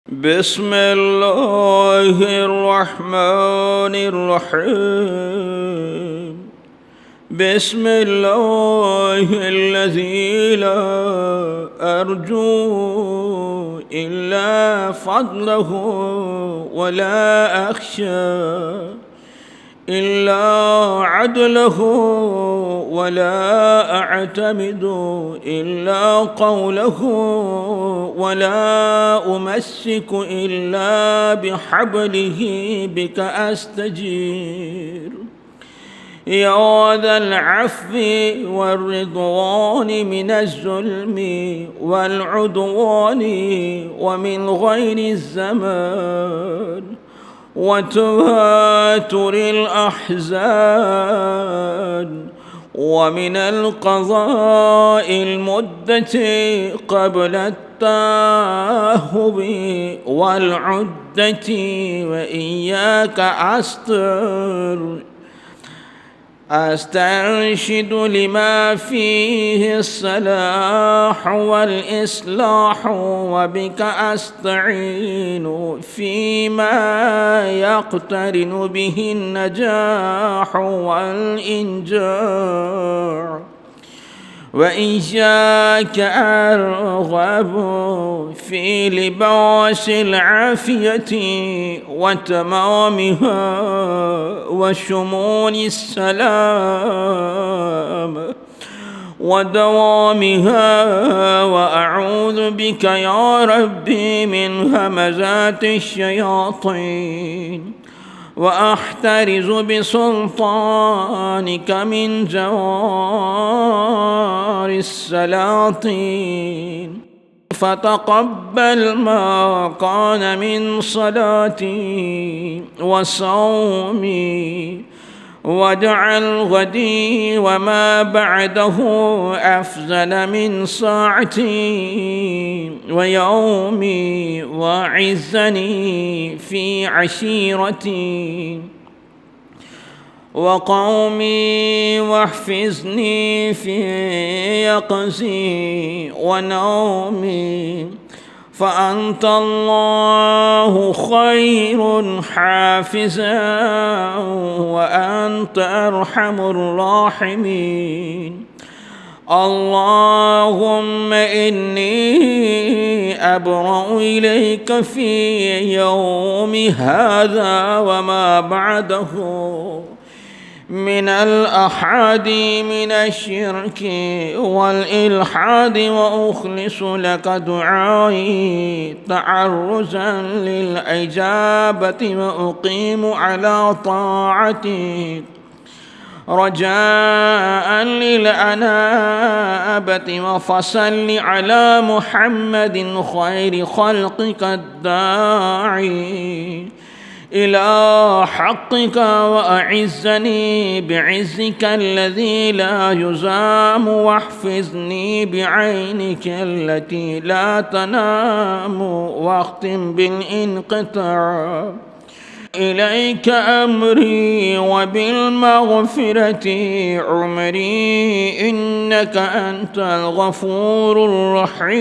بسم الله الرحمن الرحيم. بسم الله الذي لا أرجو إلا فضله ولا أخشى إلا عدله ولا أعتمد إلا قوله ولا أمسك إلا بحبله بك أستجير يا ذا العفو والرضوان من الظلم والعدوان ومن غير الزمان وتواتر الأحزان ومن القضاء المدة قبل التاهب والعدة وإياك أسترشد لما فيه الصلاح والإصلاح وبك أستعين فيما يقترن به النجاح والإنجاح وإياك أرغب في لباس العافية وتمامها وشمول السلام ودوامها وأعوذ بك يا ربي من همزات الشياطين وأحترز بسلطانك من جوار السلاطين فتقبل ما كان من صلاتي وصومي واجعل غدي وما بعده أفضل من ساعتي ويومي وعزني في عشيرتي وقومي واحفظني في يقظي ونومي فأنت الله خير حافظا وأنت أرحم الراحمين. اللهم إني أبرأ إليك في يوم هذا وما بعده من الأحاد من الشرك والإلحاد وأخلص لك دعائي تعرزا للإجابة وأقيم على طاعتك رجاء للأنابة وفصل على محمد خير خلقك الداعي إلى حقك وأعزني بعزك الذي لا يزام واحفظني بعينك التي لا تنام واختم بالانقطاع إليك أمري وبالمغفرة عمري إنك أنت الغفور الرحيم.